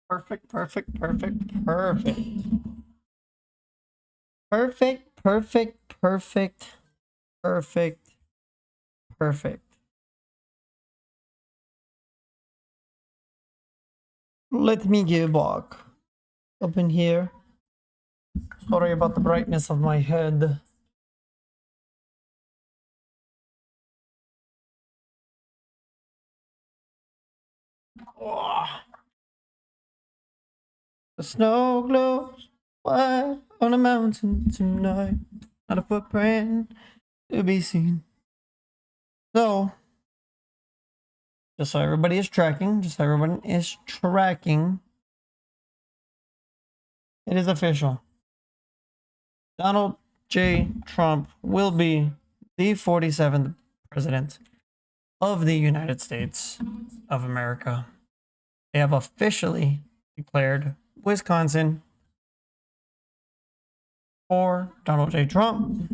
Perfect, perfect, perfect, perfect. Perfect, perfect, perfect, perfect, perfect. Let me get back up in here. Sorry about the brightness of my head. Oh, the snow glows white on a mountain tonight. Not a footprint to be seen. So, just so everybody is tracking, it is official. Donald J. Trump will be the 47th president of the United States of America. They have officially declared Wisconsin for Donald J. Trump.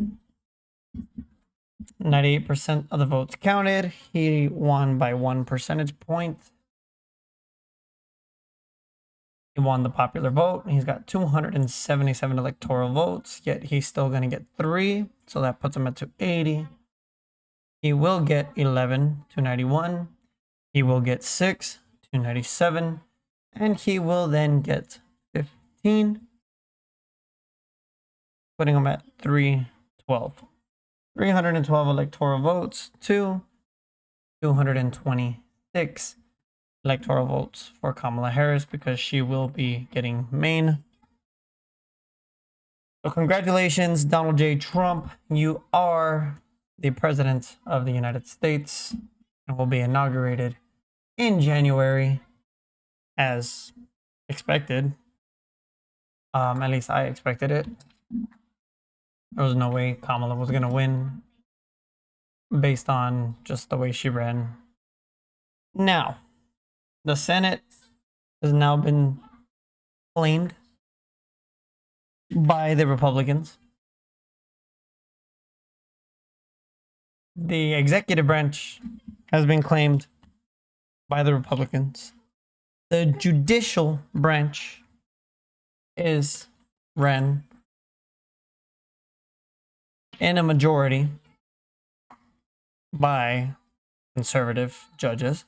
98% of the votes counted. He won by 1 percentage point. He won the popular vote. He's got 277 electoral votes, yet he's still going to get 3. So that puts him at 280. He will get 11, 291. He will get 6, 297. And he will then get 15, putting him at 312. 312 electoral votes to 226 electoral votes for Kamala Harris because she will be getting Maine. So congratulations, Donald J. Trump. You are the president of the United States and will be inaugurated in January as expected. At least I expected it. There was no way Kamala was going to win based on just the way she ran. Now, the Senate has now been claimed by the Republicans. The executive branch has been claimed by the Republicans. The judicial branch is ran in a majority by conservative judges.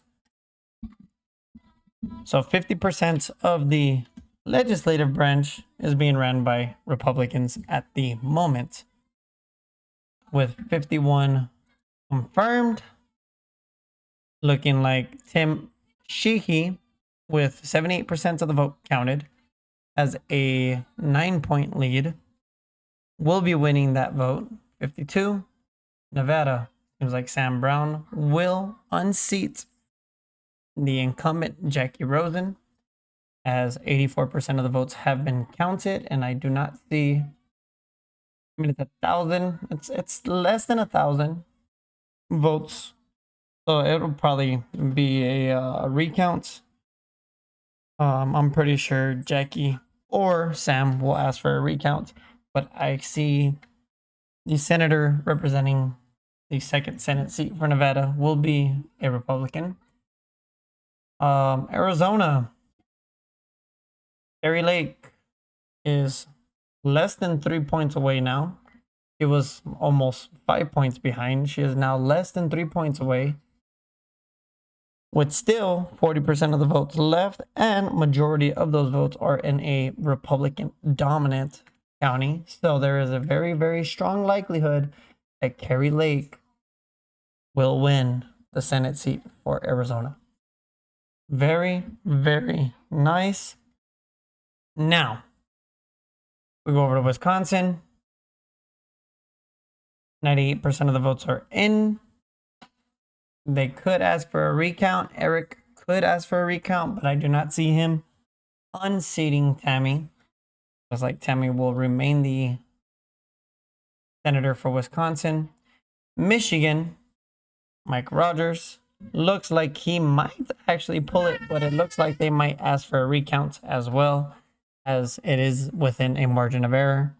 So 50% of the legislative branch is being ran by Republicans at the moment, with 51 confirmed, looking like Tim Sheehy, with 78% of the vote counted, has a 9-point lead, will be winning that vote. 52. Nevada, seems like Sam Brown will unseat the incumbent Jackie Rosen, as 84% of the votes have been counted, and I do not see. I mean, it's 1,000. It's less than 1,000 votes, so it'll probably be a recount. I'm pretty sure Jackie or Sam will ask for a recount, but I see the senator representing the 2nd Senate seat for Nevada will be a Republican. Arizona, Kari Lake is less than 3 points away now. She was almost 5 points behind. She is now less than 3 points away, with still 40% of the votes left, and majority of those votes are in a Republican dominant county. So there is a very, very strong likelihood that Kari Lake will win the Senate seat for Arizona. Very, very nice. Now, we go over to Wisconsin. 98% of the votes are in. They could ask for a recount. Eric could ask for a recount, but I do not see him unseating Tammy. Looks like Tammy will remain the senator for Wisconsin. Michigan, Mike Rogers, looks like he might actually pull it, but it looks like they might ask for a recount as well, as it is within a margin of error.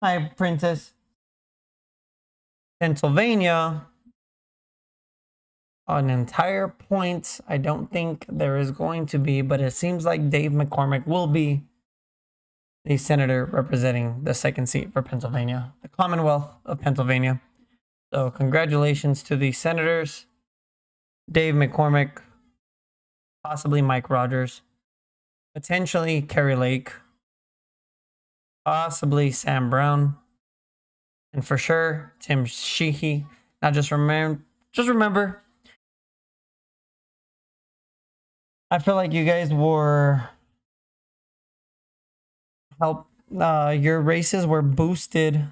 Hi, Princess. Pennsylvania, an entire point. I don't think there is going to be, but it seems like Dave McCormick will be the senator representing the second seat for Pennsylvania, the Commonwealth of Pennsylvania. So congratulations to the senators, Dave McCormick, possibly Mike Rogers, potentially Kerry Lake, possibly Sam Brown, and for sure Tim Sheehy. Now just remember, I feel like you guys were your races were boosted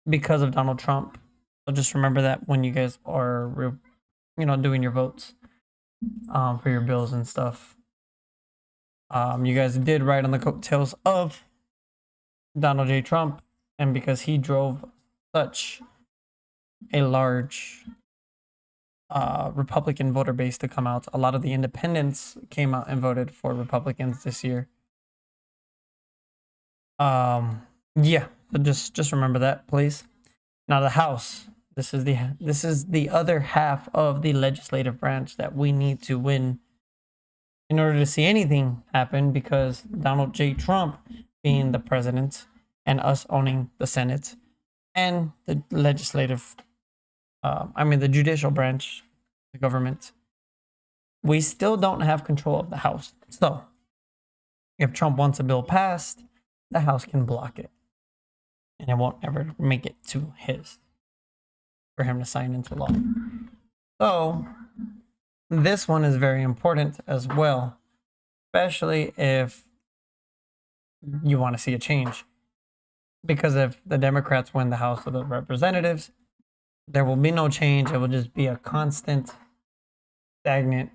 because of Donald Trump. So just remember that when you guys are, doing your votes for your bills and stuff. You guys did ride on the coattails of Donald J. Trump, and because he drove such a large Republican voter base to come out, a lot of the independents came out and voted for Republicans this year. Yeah, so just remember that, please. Now the House. This is the other half of the legislative branch that we need to win in order to see anything happen, because Donald J. Trump being the president and us owning the Senate and the legislative, the judicial branch, the government, we still don't have control of the House. So if Trump wants a bill passed, the House can block it, and it won't ever make it to for him to sign into law. So this one is very important as well, especially if you want to see a change. Because if the Democrats win the House of the Representatives, there will be no change. It will just be a constant, stagnant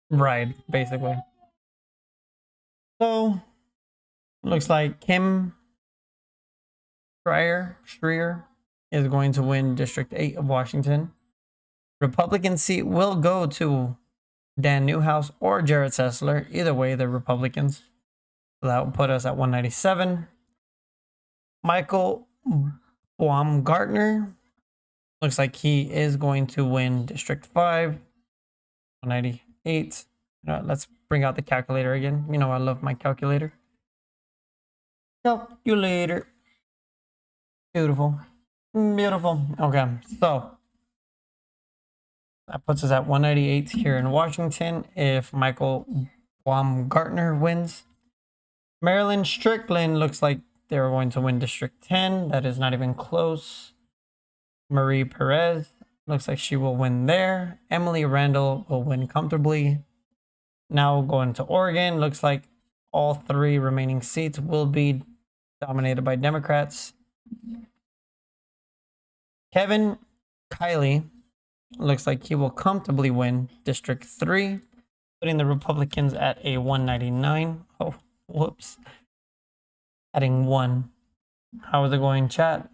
ride, basically. So, looks like Kim Schreier is going to win District 8 of Washington. Republican seat will go to Dan Newhouse or Jared Sessler. Either way, they're Republicans. So that will put us at 197. Michael Baumgartner looks like he is going to win District 5, 198. Let's bring out the calculator again. I love my calculator. Calculator. Beautiful. Okay, so that puts us at 198 here in Washington if Michael Baumgartner wins. Marilyn Strickland looks like they're going to win District 10. That is not even close. Marie Perez looks like she will win there. Emily Randall will win comfortably. Now going to Oregon. Looks like all three remaining seats will be dominated by Democrats. Kevin Kiley looks like he will comfortably win District 3, putting the Republicans at a 199. Oh, whoops. Adding 1. How is it going, chat?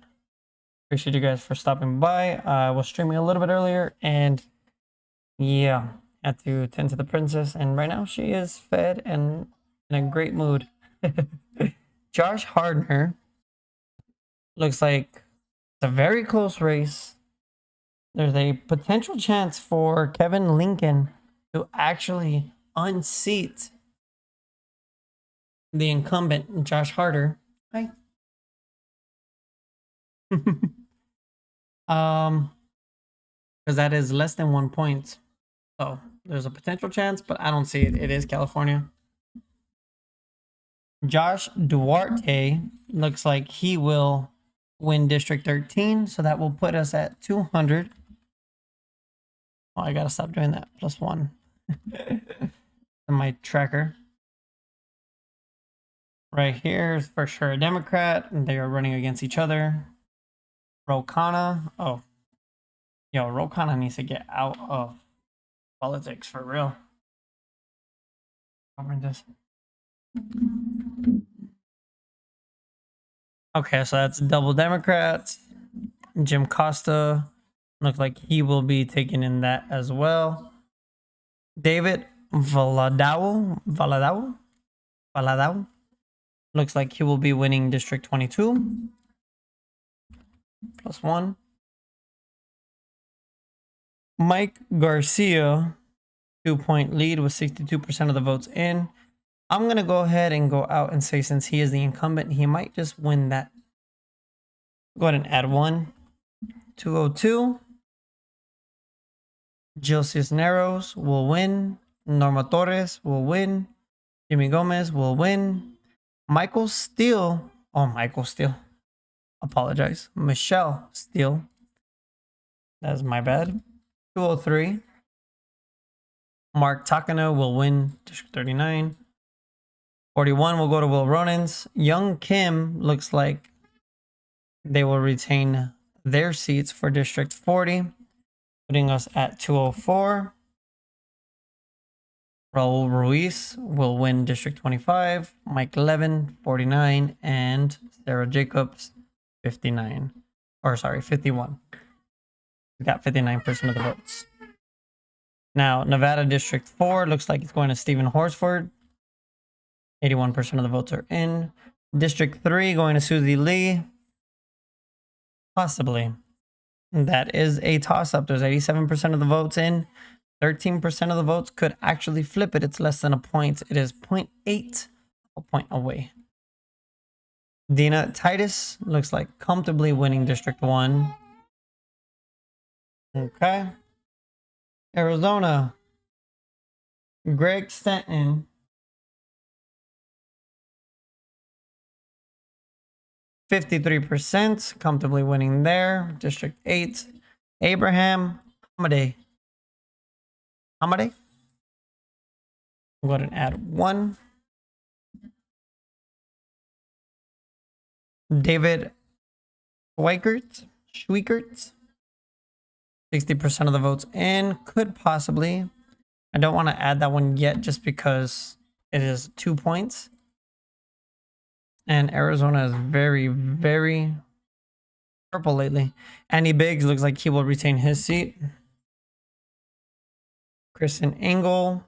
Appreciate you guys for stopping by. I was streaming a little bit earlier, and yeah, had to tend to the princess, and right now she is fed and in a great mood. Josh Hardner looks like it's a very close race. There's a potential chance for Kevin Lincoln to actually unseat the incumbent, Josh Harder. Hi. Because that is less than 1 point. So there's a potential chance, but I don't see it. It is California. Josh Duarte looks like he will win District 13, so that will put us at 200. Oh, I gotta stop doing that. +1 on my tracker. Right here is for sure a Democrat, and they are running against each other. Ro Khanna. Oh. Yo, Ro Khanna needs to get out of politics for real. Over this. Okay, so that's double Democrats. Jim Costa looks like he will be taking in that as well. David Valadao looks like he will be winning District 22. +1. Mike Garcia, 2-point lead with 62% of the votes in. I'm going to go ahead and go out and say, since he is the incumbent, he might just win that. Go ahead and add one. 202. Jill Cisneros will win. Norma Torres will win. Jimmy Gomez will win. Michael Steele. Oh, Michael Steele. Apologize. Michelle Steele. That's my bad. 203. Mark Takano will win District 39. 41 will go to Will Ronins. Young Kim looks like they will retain their seats for District 40, putting us at 204. Raul Ruiz will win District 25. Mike Levin, 49. And Sarah Jacobs, 59. Or sorry, 51. We got 59% of the votes. Now, Nevada District 4 looks like it's going to Stephen Horsford. 81% of the votes are in. District 3 going to Susie Lee. Possibly. That is a toss-up. There's 87% of the votes in. 13% of the votes could actually flip it. It's less than a point. It is 0.8, a point away. Dina Titus looks like comfortably winning District 1. Okay. Arizona. Greg Stanton. 53%, comfortably winning there. District 8. Abraham Hamade. I'm going to add one. David Schweikert. 60% of the votes in. Could possibly. I don't want to add that one yet just because it is 2 points. And Arizona is very, very purple lately. Andy Biggs looks like he will retain his seat. Kristen Engel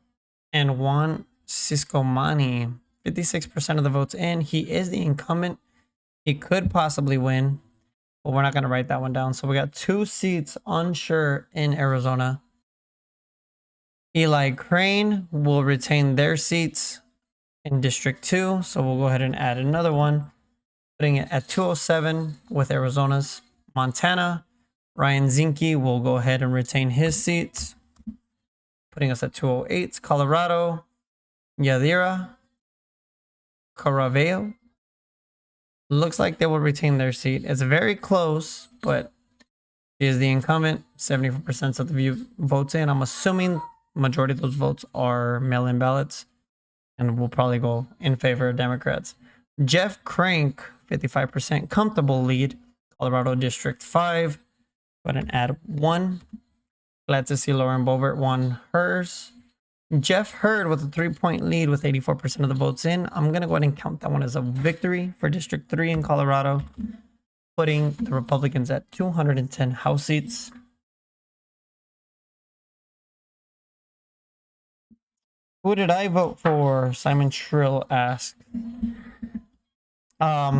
and Juan Ciscomani. 56% of the votes in. He is the incumbent. He could possibly win, but we're not going to write that one down. So we got 2 seats unsure in Arizona. Eli Crane will retain their seats in District 2. So we'll go ahead and add another one, putting it at 207 with Arizona's. Montana, Ryan Zinke will go ahead and retain his seats, putting us at 208. Colorado, Yadira Caraveo. Looks like they will retain their seat. It's very close, but she is the incumbent. 74% of the votes in. I'm assuming majority of those votes are mail-in ballots and will probably go in favor of Democrats. Jeff Crank, 55% comfortable lead. Colorado District 5. Go ahead and add one. Glad to see Lauren Boebert won hers. Jeff Hurd with a 3-point lead with 84% of the votes in. I'm going to go ahead and count that one as a victory for District 3 in Colorado, putting the Republicans at 210 House seats. Who did I vote for? Simon Trill asked. I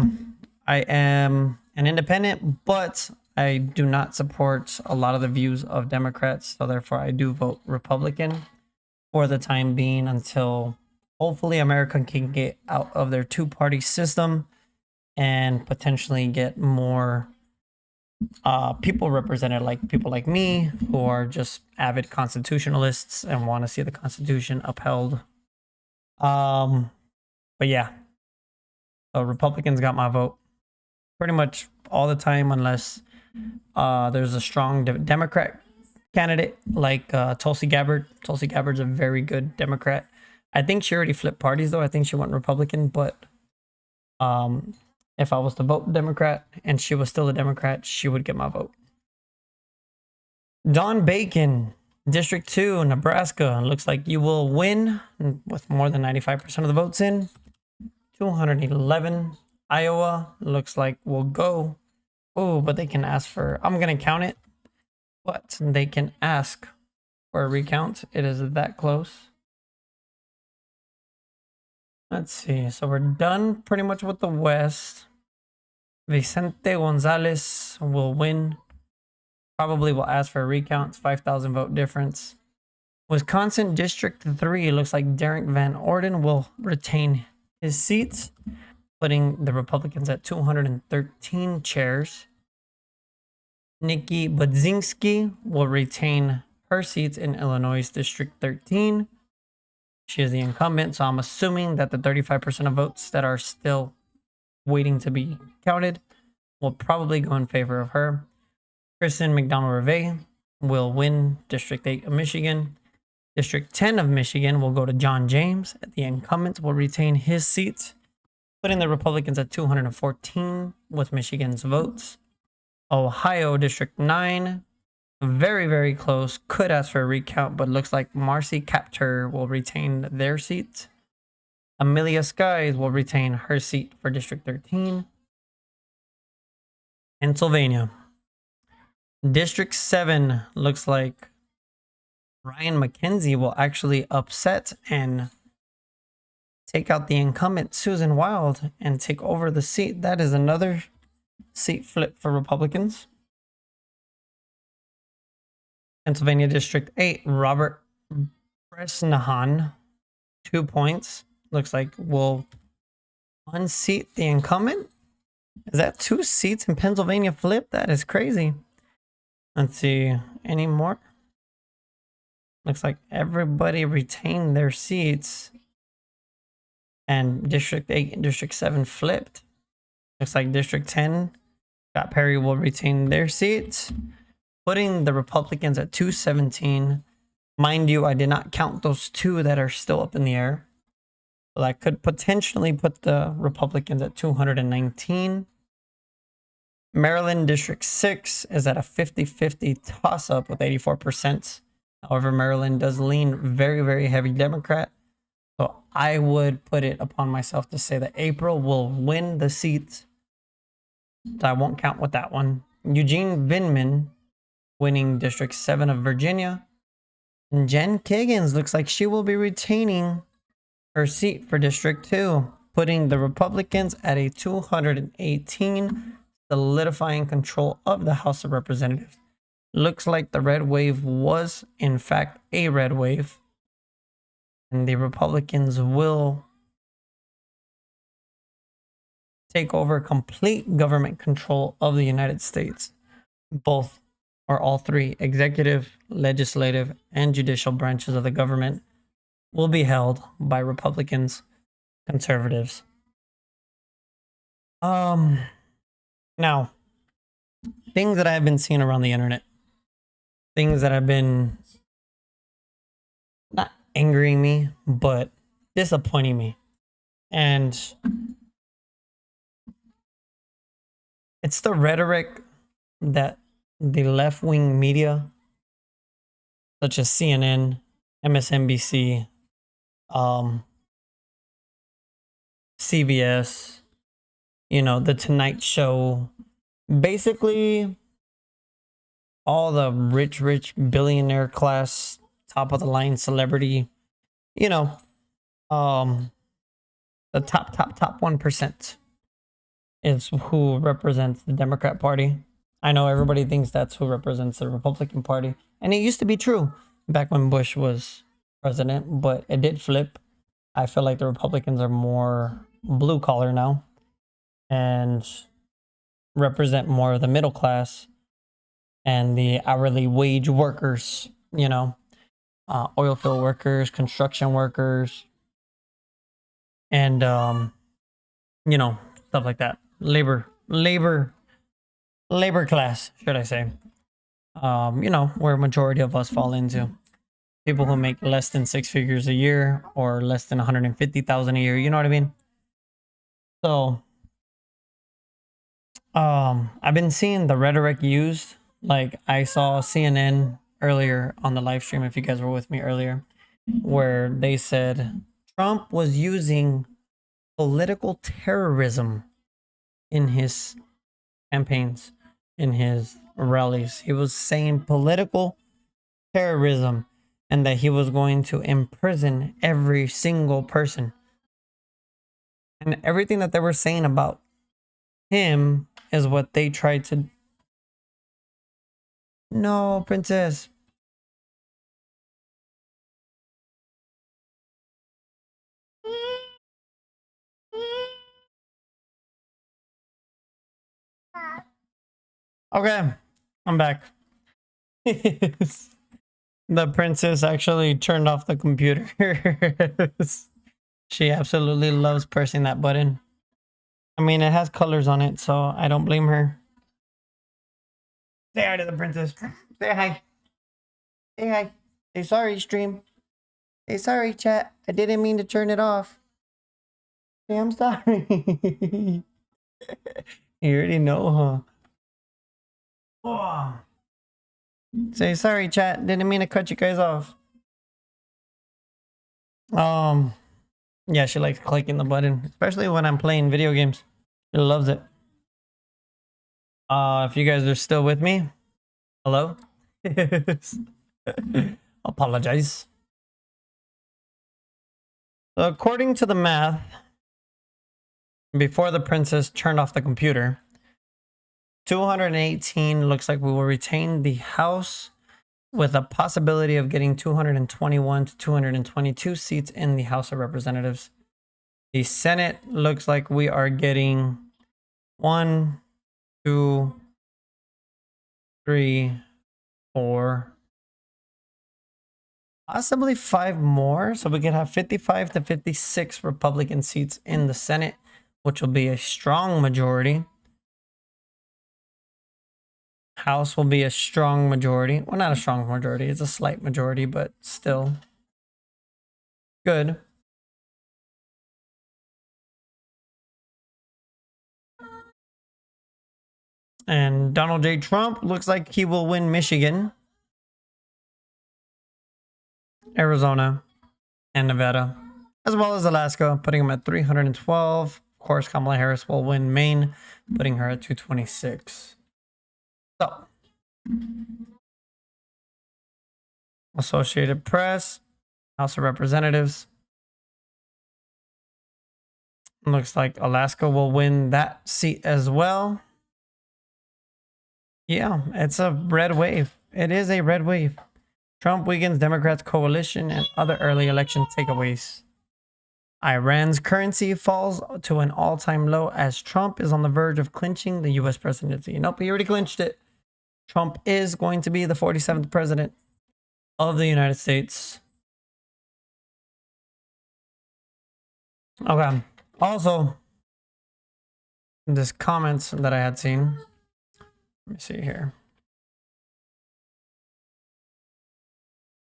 am an independent, but I do not support a lot of the views of Democrats, so therefore I do vote Republican for the time being until hopefully America can get out of their 2-party system and potentially get more people represented, like people like me who are just avid constitutionalists and want to see the Constitution upheld. But yeah, so Republicans got my vote pretty much all the time unless there's a strong Democrat candidate like Tulsi Gabbard. Tulsi Gabbard's a very good Democrat. I think she already flipped parties though. I think she went Republican, but if I was to vote Democrat and she was still a Democrat, she would get my vote. Don Bacon, District 2, Nebraska. Looks like you will win with more than 95% of the votes in. 211. Iowa looks like we'll go. Oh, but they can ask for, I'm going to count it, but they can ask for a recount. It is that close. Let's see. So we're done pretty much with the West. Vicente Gonzalez will win Probably will ask for a recount. It's 5,000 vote difference. Wisconsin District 3 looks like Derek Van Orden will retain his seats, putting the Republicans at 213 chairs. Nikki Budzinski will retain her seats in Illinois District 13. She is the incumbent, so I'm assuming that the 35% of votes that are still waiting to be counted will probably go in favor of her. Kristen McDonald-Rivet will win District 8 of Michigan. District 10 of Michigan will go to John James. The incumbent will retain his seat, putting the Republicans at 214 with Michigan's votes. Ohio District 9, very, very close. Could ask for a recount, but looks like Marcy Kaptur will retain their seat. Amelia Skies will retain her seat for District 13. Pennsylvania. District 7 looks like Ryan McKenzie will actually upset and take out the incumbent Susan Wild and take over the seat. That is another seat flip for Republicans. Pennsylvania District 8, Robert Bresnahan, 2 points. Looks like will unseat the incumbent. Is that 2 seats in Pennsylvania flip? That is crazy. Let's see. Any more? Looks like everybody retained their seats. And District 8 and District 7 flipped. Looks like District 10, Scott Perry will retain their seats, putting the Republicans at 217. Mind you, I did not count those 2 that are still up in the air. So that could potentially put the Republicans at 219. Maryland District 6 is at a 50-50 toss-up with 84%. However, Maryland does lean very, very heavy Democrat. So I would put it upon myself to say that April will win the seat. So I won't count with that one. Eugene Vinman winning District 7 of Virginia. And Jen Kiggins looks like she will be retaining her seat for District 2, putting the Republicans at a 218, solidifying control of the House of Representatives. Looks like the red wave was, in fact, a red wave. And the Republicans will take over complete government control of the United States. Both or all 3 executive, legislative, and judicial branches of the government will be held by Republicans, conservatives. Now, things that I've been seeing around the internet, things that have been not angering me, but disappointing me. And it's the rhetoric that the left-wing media, such as CNN, MSNBC, CBS, The Tonight Show, basically all the rich billionaire class, top of the line celebrity, the top 1% is who represents the Democrat Party. I know everybody thinks that's who represents the Republican Party. And it used to be true back when Bush was president, but it did flip. I feel like the Republicans are more blue collar now and represent more of the middle class and the hourly wage workers, oil field workers, construction workers, and, stuff like that. Labor class, should I say. Where a majority of us fall into. People who make less than 6 figures a year or less than 150,000 a year, you know what I mean? So, I've been seeing the rhetoric used. Like, I saw CNN earlier on the live stream, if you guys were with me earlier, where they said Trump was using political terrorism in his campaigns, in his rallies. He was saying political terrorism and that he was going to imprison every single person. And everything that they were saying about him is what they tried to No, princess. Okay, I'm back. The princess actually turned off the computer. She absolutely loves pressing that button. I mean, it has colors on it, so I don't blame her. Say hi to the princess. Say hi. Say hi. Say sorry, stream. Say sorry, chat. I didn't mean to turn it off. Say I'm sorry. You already know, huh? Oh. Say sorry, chat. Didn't mean to cut you guys off. Um, yeah, she likes clicking the button, especially when I'm playing video games. She loves it. If you guys are still with me, hello. Apologize. According to the math, before the princess turned off the computer, 218 looks like we will retain the House with a possibility of getting 221 to 222 seats in the House of Representatives. The Senate looks like we are getting 1, 2, 3, 4, possibly 5 more. So we could have 55 to 56 Republican seats in the Senate, which will be a strong majority. House will be a strong majority. Well, not a strong majority. It's a slight majority, but still good. And Donald J. Trump looks like he will win Michigan, Arizona, and Nevada, as well as Alaska, putting him at 312. Of course, Kamala Harris will win Maine, putting her at 226. So, Associated Press, House of Representatives. Looks like Alaska will win that seat as well. Yeah, it's a red wave. It is a red wave. Trump weakens Democrats' coalition and other early election takeaways. Iran's currency falls to an all-time low as Trump is on the verge of clinching the U.S. presidency. Nope, he already clinched it. Trump is going to be the 47th president of the United States. Okay. Also, this comments that I had seen. Let me see here.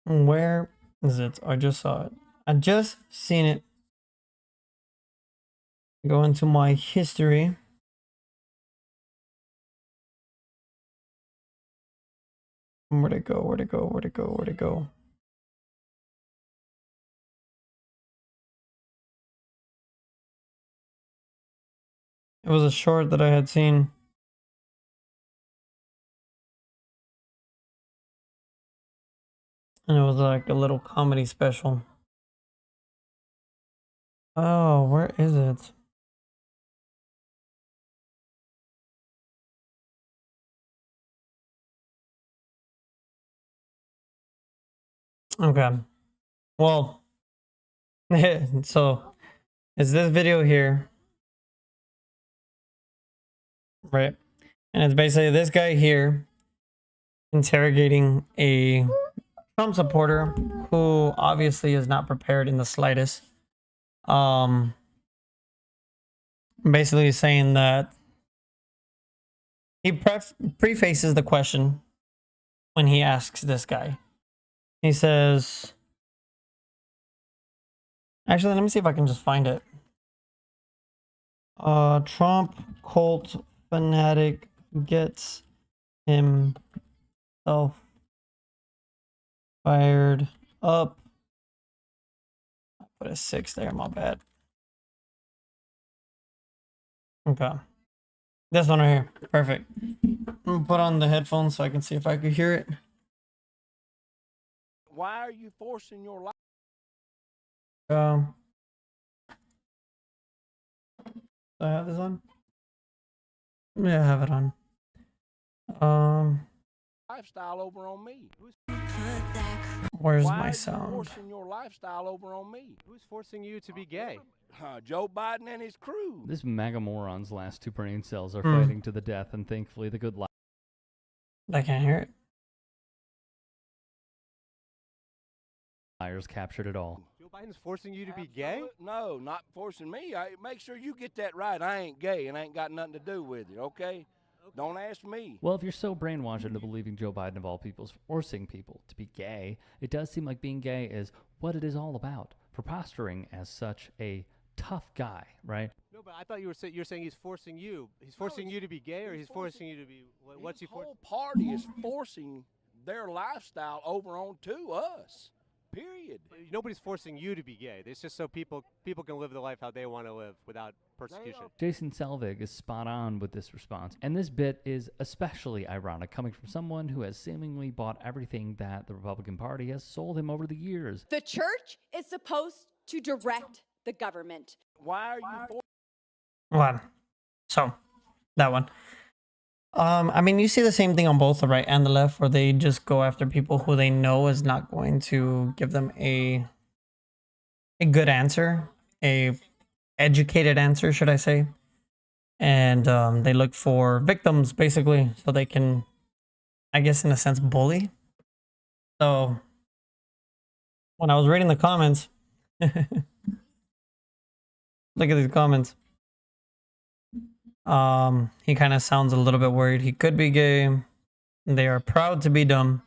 Where is it? I just saw it. I just seen it. Go into my history. Where'd it go? Where'd it go? Where'd it go? Where'd it go? It was a short that I had seen. And it was like a little comedy special. Oh, where is it? Okay. Well, so it's this video here, right? And it's basically this guy here interrogating a Trump supporter who obviously is not prepared in the slightest. Basically saying that he prefaces the question when he asks this guy. He says, actually, let me see if I can just find it. Trump cult fanatic gets himself fired up. I put a 6 there, my bad. Okay. This one right here. Perfect. I'm gonna put on the headphones so I can see if I could hear it. Why are you forcing your life? Do I have this on? Yeah, I have it on. lifestyle over on me? Where's Why my are you sound? forcing your lifestyle over on me? Who's forcing you to be gay? Joe Biden and his crew. This MAGA moron's last two brain cells are Hmm. fighting to the death, and thankfully the good I can't hear it. liars captured it all. Joe Biden's forcing you to be gay? No, not forcing me. Make sure you get that right. I ain't gay and ain't got nothing to do with it, okay? Don't ask me. Well, if you're so brainwashed into believing Joe Biden of all people is forcing people to be gay, it does seem like being gay is what it is all about. For posturing as such a tough guy, right? No, but I thought you're saying he's forcing you. He's forcing you to be gay, or he's forcing you to be what's he His forcing? whole party is forcing their lifestyle over on to us. Period. Nobody's forcing you to be gay. It's just so people can live the life how they want to live without persecution. Jason Selvig is spot on with this response, and this bit is especially ironic coming from someone who has seemingly bought everything that the Republican Party has sold him over the years. The church is supposed to direct the government. Why are you forcing? One. So, that one. I mean, you see the same thing on both the right and the left, where they just go after people who they know is not going to give them a good answer, a educated answer, should I say? And they look for victims basically, so they can, I guess, in a sense, bully. So, when I was reading the comments, look at these comments. He kind of sounds a little bit worried. He could be gay. They are proud to be dumb.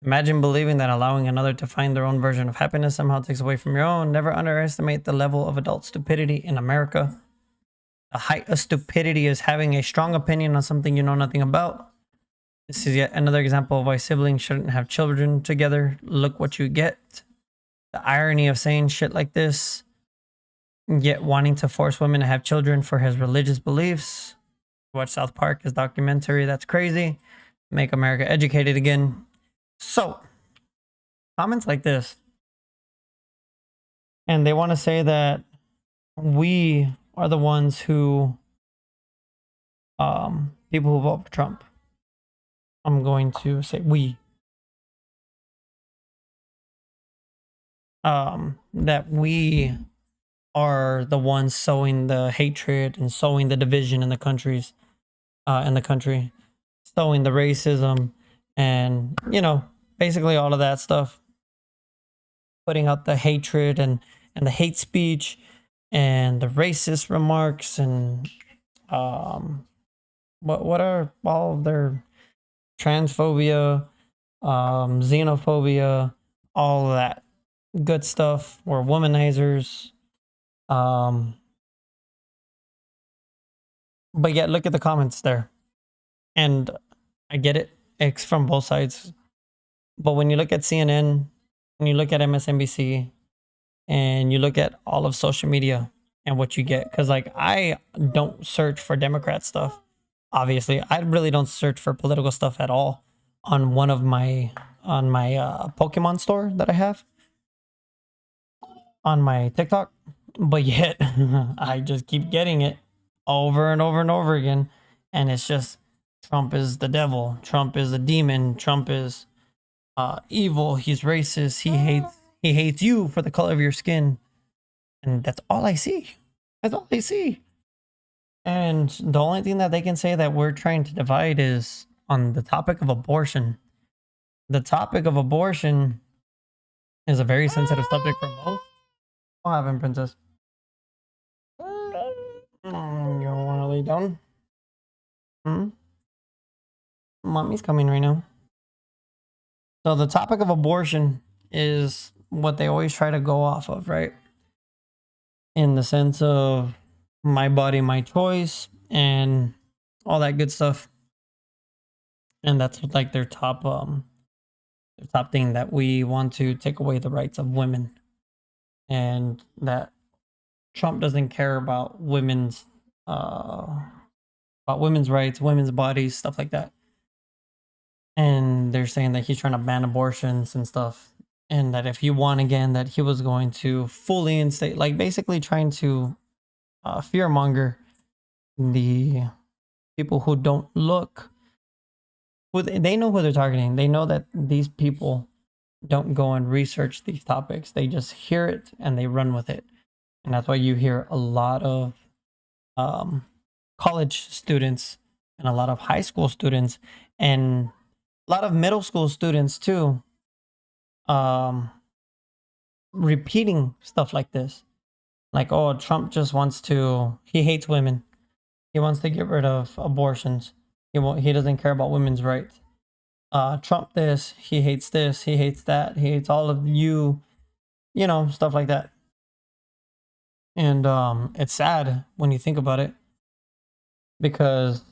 Imagine believing that allowing another to find their own version of happiness somehow takes away from your own. Never underestimate the level of adult stupidity in America. The height of stupidity is having a strong opinion on something you know nothing about. This is yet another example of why siblings shouldn't have children together. Look what you get. The irony of saying shit like this, yet wanting to force women to have children for his religious beliefs. Watch South Park, his documentary. That's crazy. Make America educated again. So, comments like this. And they want to say that we are the ones who, people who vote for Trump. I'm going to say we. That we are the ones sowing the hatred and sowing the division in the country, sowing the racism, and basically all of that stuff, putting out the hatred and the hate speech and the racist remarks and what are all of their transphobia, xenophobia, all of that good stuff. We're womanizers. But yet look at the comments there. And I get it. It's from both sides. But when you look at CNN, when you look at MSNBC, and you look at all of social media and what you get, because like I don't search for Democrat stuff. Obviously, I really don't search for political stuff at all on my Pokemon store that I have on my TikTok. But yet, I just keep getting it over and over and over again. And it's just, Trump is the devil. Trump is a demon. Trump is evil. He's racist. He hates you for the color of your skin. And that's all I see. That's all I see. And the only thing that they can say that we're trying to divide is on the topic of abortion. The topic of abortion is a very sensitive subject for most. What happened, princess? You want to lay down? Mommy's coming right now. So the topic of abortion is what they always try to go off of, right? In the sense of my body, my choice, and all that good stuff. And that's like their top thing, that we want to take away the rights of women. And that Trump doesn't care about women's rights, women's bodies, stuff like that. And they're saying that he's trying to ban abortions and stuff, and that if he won again, that he was going to fully instate, like basically trying to fearmonger the people who don't look they know who they're targeting. They know that these people don't go and research these topics. They just hear it and they run with it. And that's why you hear a lot of college students and a lot of high school students and a lot of middle school students too repeating stuff like this. Like, oh, Trump just wants to, he hates women. He wants to get rid of abortions. He doesn't care about women's rights. Trump this, he hates that, he hates all of you, stuff like that. And it's sad when you think about it, because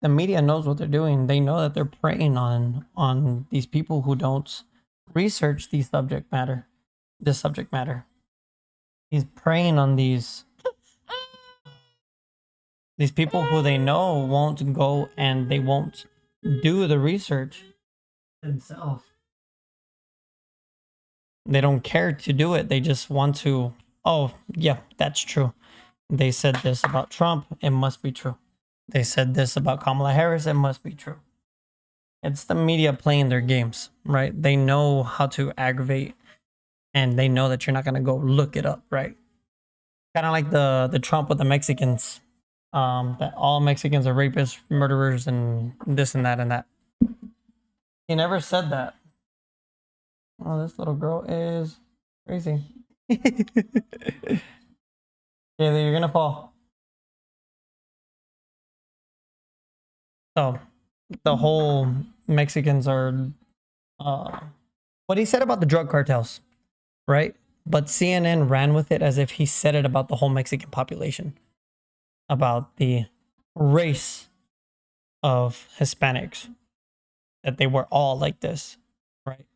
the media knows what they're doing. They know that they're preying on these people who don't research this subject matter. He's preying on these people who they know won't go and they won't do the research themselves. They don't care to do it. They just want to, oh, yeah, that's true. They said this about Trump, it must be true. They said this about Kamala Harris, it must be true. It's the media playing their games, right? They know how to aggravate, and they know that you're not going to go look it up, right? Kind of like the Trump with the Mexicans. That all Mexicans are rapists, murderers, and this and that and that. He never said that. Oh, this little girl is crazy. Yeah, you're gonna fall. So, the whole Mexicans are, what he said about the drug cartels, right? But CNN ran with it as if he said it about the whole Mexican population, about the race of Hispanics, that they were all like this, right?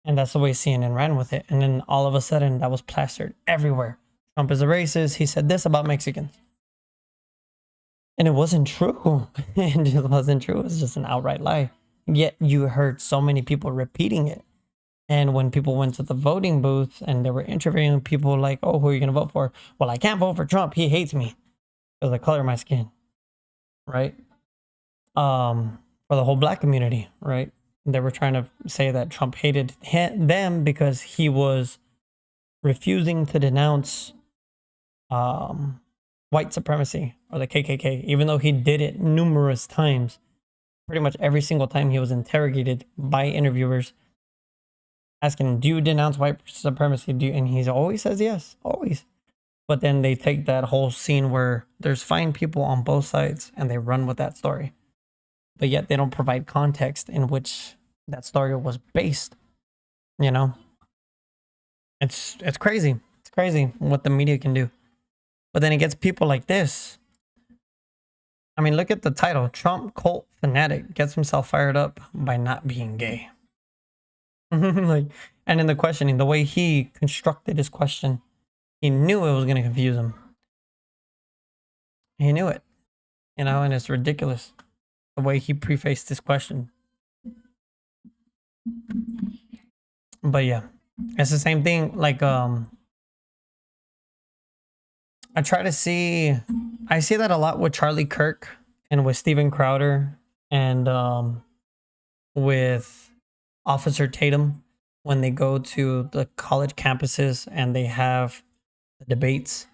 And that's the way CNN ran with it. And then all of a sudden, that was plastered everywhere. Trump is a racist. He said this about Mexicans. And it wasn't true. It just wasn't true. It was just an outright lie. Yet you heard so many people repeating it. And when people went to the voting booth and they were interviewing people like, oh, who are you going to vote for? Well, I can't vote for Trump. He hates me because of the color of my skin. Right? For the whole black community. Right? They were trying to say that Trump hated them because he was refusing to denounce white supremacy or the KKK, even though he did it numerous times. Pretty much every single time he was interrogated by interviewers asking, do you denounce white supremacy? And he always says yes, always. But then they take that whole scene where there's fine people on both sides and they run with that story. But yet they don't provide context in which that story was based. You know? It's crazy. It's crazy what the media can do. But then it gets people like this. I mean, look at the title. Trump cult fanatic gets himself fired up by not being gay. Like, and in the questioning, the way he constructed his question, he knew it was going to confuse him. He knew it. And it's ridiculous the way he prefaced his question. But yeah, it's the same thing. Like, I see that a lot with Charlie Kirk and with Steven Crowder and with Officer Tatum when they go to the college campuses and they have the debates,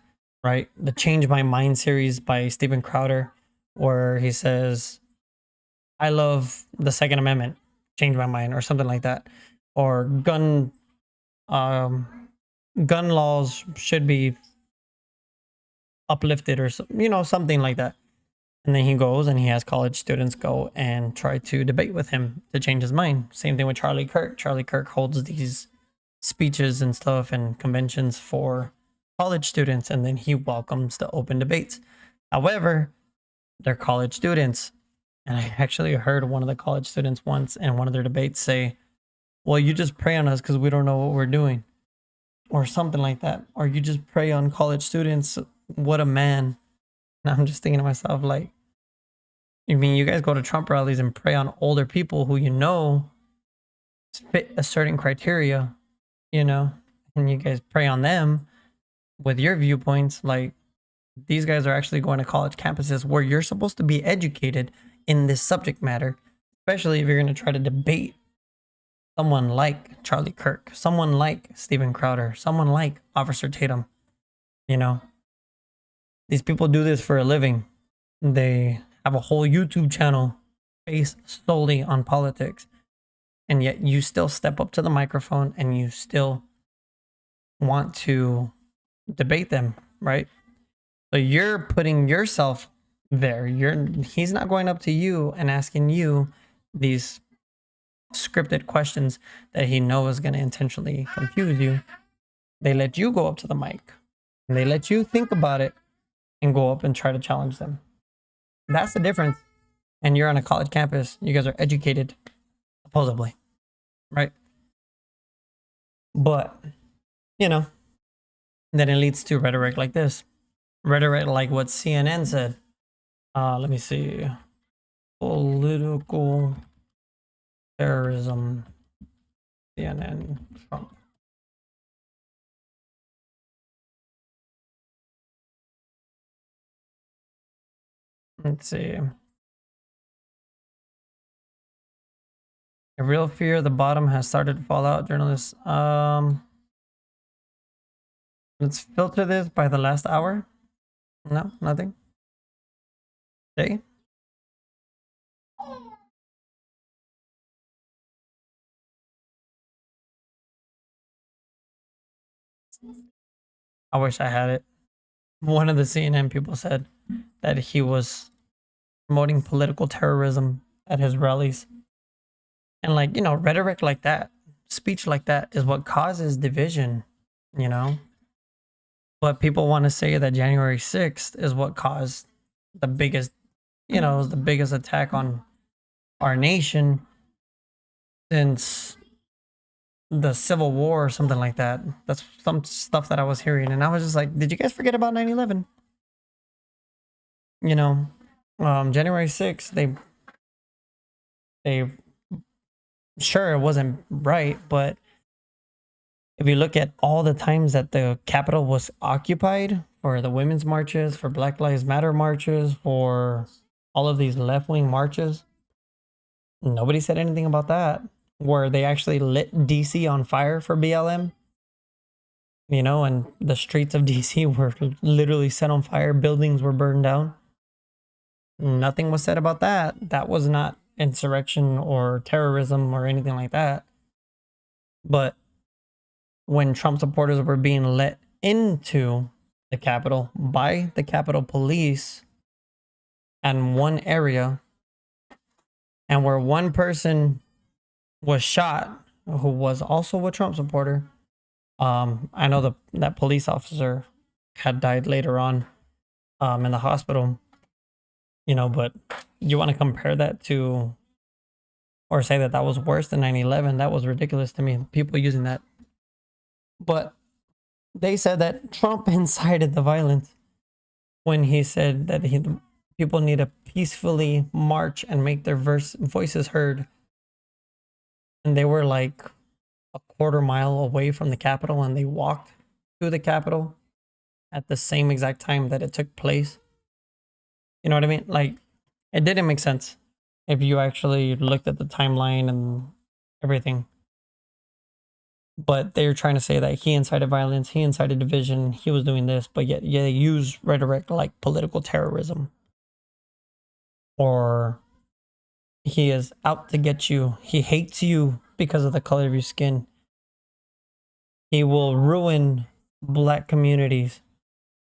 right? The Change My Mind series by Steven Crowder, where he says, I love the Second Amendment, change my mind, or something like that. Or gun laws should be uplifted, or something like that. And then he goes and he has college students go and try to debate with him to change his mind. Same thing with Charlie Kirk. Charlie Kirk holds these speeches and stuff and conventions for college students, and then he welcomes the open debates. However, they're college students. And I actually heard one of the college students once in one of their debates say, well, you just prey on us because we don't know what we're doing. Or something like that. Or you just prey on college students. What a man. And I'm just thinking to myself, like, I mean, you guys go to Trump rallies and prey on older people who fit a certain criteria, and you guys prey on them with your viewpoints. Like, these guys are actually going to college campuses where you're supposed to be educated in this subject matter, especially if you're going to try to debate someone like Charlie Kirk, someone like Steven Crowder, someone like Officer Tatum. You know, these people do this for a living. They have a whole YouTube channel based solely on politics. And yet you still step up to the microphone and you still want to debate them, right? So you're putting yourself there. He's not going up to you and asking you these scripted questions that he knows is going to intentionally confuse you. They let you go up to the mic and they let you think about it and go up and try to challenge them. That's the difference. And you're on a college campus. You guys are educated, supposedly, right? But, you know, then it leads to rhetoric like this. Rhetoric like what CNN said. Let me see. Political terrorism. CNN Trump. Let's see. A real fear the bottom has started to fall out, journalists. Let's filter this by the last hour. No, nothing. Okay. I wish I had it. One of the CNN people said that he was promoting political terrorism at his rallies. And like, you know, rhetoric like that, speech like that is what causes division, you know? But people want to say that January 6th is what caused the biggest, you know, the biggest attack on our nation since the Civil War or something like that. That's some stuff that I was hearing. And I was just like, did you guys forget about 9/11? You know, January 6th, they sure it wasn't right, but if you look at all the times that the Capitol was occupied for the women's marches, for Black Lives Matter marches, for all of these left-wing marches, nobody said anything about that. Where they actually lit DC on fire for BLM, you know, and the streets of DC were literally set on fire, buildings were burned down. Nothing was said about that. That was not insurrection or terrorism or anything like that. But when Trump supporters were being let into the Capitol by the Capitol Police in one area, and where one person was shot who was also a Trump supporter. I know that police officer had died later on in the hospital, you know, but you want to compare that to or say that that was worse than 9/11? That was ridiculous to me, people using that. But they said that Trump incited the violence when he said that people need to peacefully march and make their voices heard. And they were like a quarter mile away from the Capitol and they walked to the Capitol at the same exact time that it took place. You know what I mean? Like, it didn't make sense if you actually looked at the timeline and everything. But they're trying to say that he incited violence, he incited division, he was doing this, but yet they use rhetoric like political terrorism. Or he is out to get you. He hates you because of the color of your skin. He will ruin black communities.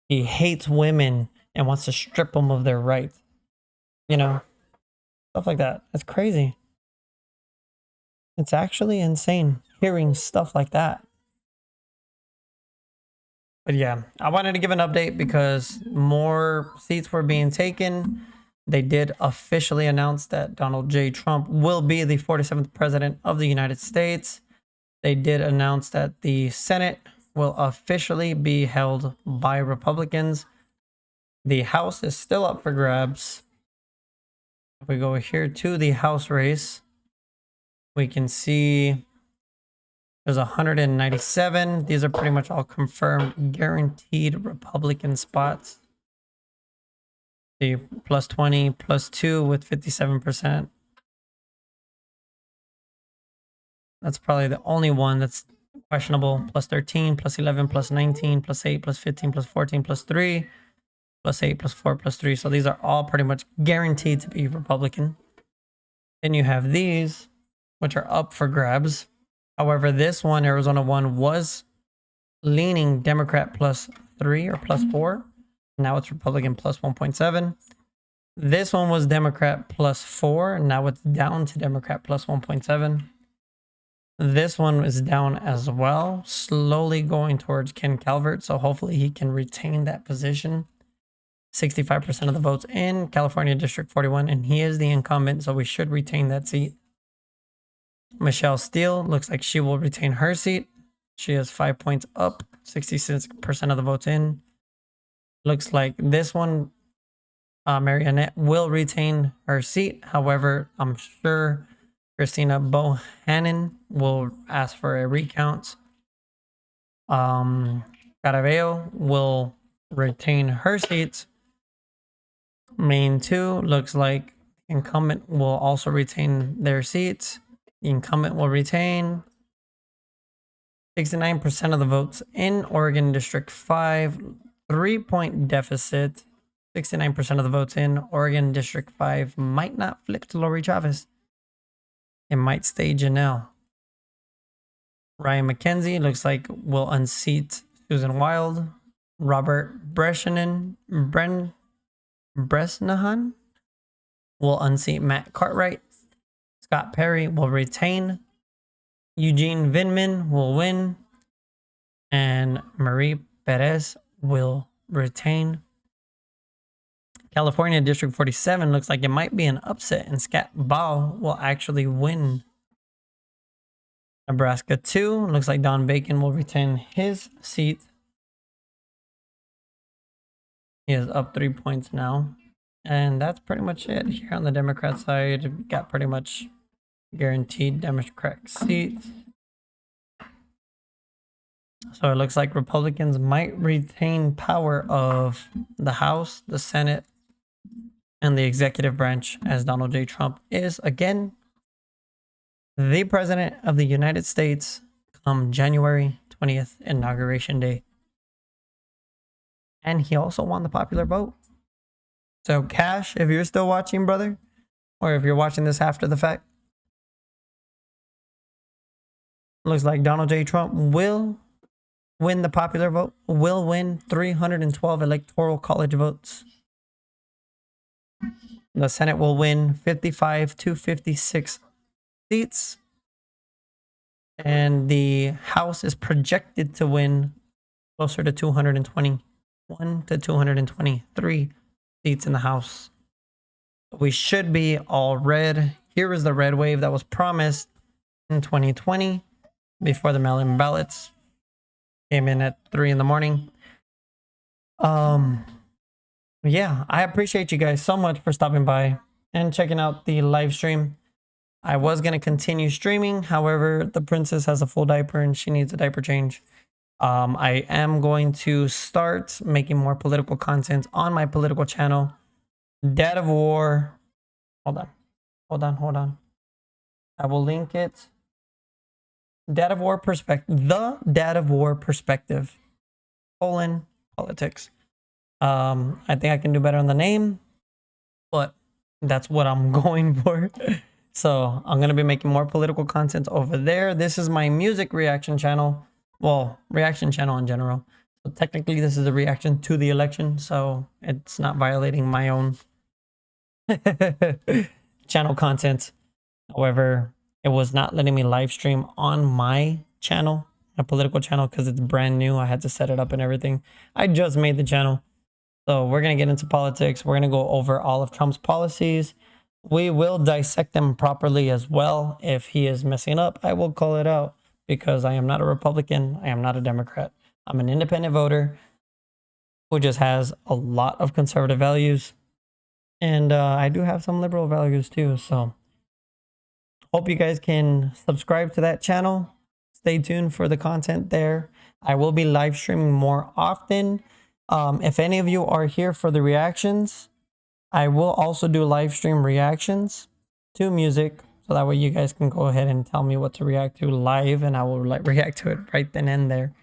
He hates women and wants to strip them of their rights. You know, stuff like that. It's crazy. It's actually insane hearing stuff like that. But yeah, I wanted to give an update because more seats were being taken. They did officially announce that Donald J. Trump will be the 47th president of the United States. They did announce that the Senate will officially be held by Republicans. The House is still up for grabs. If we go here to the House race, we can see there's 197. These are pretty much all confirmed, guaranteed Republican spots. The plus 20, plus 2 with 57%. That's probably the only one that's questionable. Plus 13, plus 11, plus 19, plus 8, plus 15, plus 14, plus 3, plus 8, plus 4, plus 3. So these are all pretty much guaranteed to be Republican. Then you have these, which are up for grabs. However, this one, Arizona 1, was leaning Democrat plus 3 or plus 4. Now it's Republican plus 1.7. This one was Democrat plus 4. Now it's down to Democrat plus 1.7. This one is down as well, slowly going towards Ken Calvert. So hopefully he can retain that position. 65% of the votes in California District 41, and he is the incumbent, so we should retain that seat. Michelle Steele looks like she will retain her seat. She has 5 points up, 66% of the votes in. Looks like this one, Mariannette will retain her seat. However, I'm sure Christina Bohannon will ask for a recount. Caraveo will retain her seat. Main 2 looks like incumbent will also retain their seats. The incumbent will retain. 69% of the votes in Oregon District 5. 3-point deficit. 69% of the votes in Oregon District 5 might not flip to Lori Chavez. It might stay Janelle. Ryan McKenzie looks like will unseat Susan Wild. Robert Bresnahan will unseat Matt Cartwright. Scott Perry will retain. Eugene Vinman will win. And Marie Perez will retain. California District 47 looks like it might be an upset, and Scat Bao will actually win. Nebraska 2 looks like Don Bacon will retain his seat. He is up 3 points now. And that's pretty much it. Here on the Democrat side, we got pretty much guaranteed Democratic seats. So it looks like Republicans might retain power of the House, the Senate, and the executive branch, as Donald J. Trump is again the President of the United States come January 20th, Inauguration Day. And he also won the popular vote. So Cash, if you're still watching, brother, or if you're watching this after the fact, looks like Donald J. Trump will win the popular vote, will win 312 electoral college votes. The Senate will win 55 to 56 seats. And the House is projected to win closer to 221 to 223 seats in the House. We should be all red. Here is the red wave that was promised in 2020 before the mail-in ballots came in at 3 in the morning. Yeah, I appreciate you guys so much for stopping by and checking out the live stream. I was going to continue streaming. However, the princess has a full diaper and she needs a diaper change. I am going to start making more political content on my political channel. Dad of War. Hold on. I will link it. Dad of War Perspective. The Dad of War Perspective. Politics. I think I can do better on the name, but that's what I'm going for. So I'm going to be making more political content over there. This is my music reaction channel. Well, reaction channel in general. So technically this is a reaction to the election. So it's not violating my own channel content. However, it was not letting me live stream on my channel, a political channel, because it's brand new. I had to set it up and everything. I just made the channel. So we're going to get into politics. We're going to go over all of Trump's policies. We will dissect them properly as well. If he is messing up, I will call it out because I am not a Republican. I am not a Democrat. I'm an independent voter who just has a lot of conservative values. And I do have some liberal values too. So hope you guys can subscribe to that channel. Stay tuned for the content there. I will be live streaming more often. If any of you are here for the reactions, I will also do live stream reactions to music, so that way you guys can go ahead and tell me what to react to live, and I will react to it right then and there.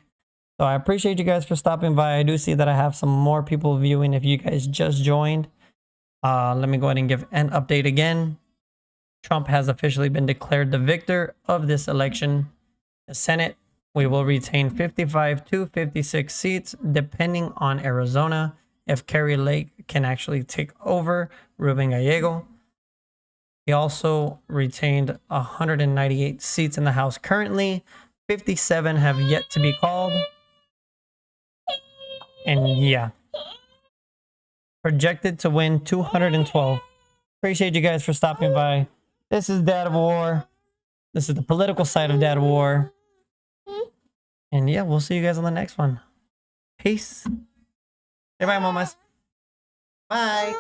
So I appreciate you guys for stopping by. I do see that I have some more people viewing if you guys just joined. Let me go ahead and give an update again. Trump has officially been declared the victor of this election. The Senate, we will retain 55 to 56 seats, depending on Arizona, if Kerry Lake can actually take over Ruben Gallego. He also retained 198 seats in the House currently. 57 have yet to be called. And yeah, projected to win 212. Appreciate you guys for stopping by. This is Dad of War. This is the political side of Dad of War. And yeah, we'll see you guys on the next one. Peace. Say bye, mamas. Bye.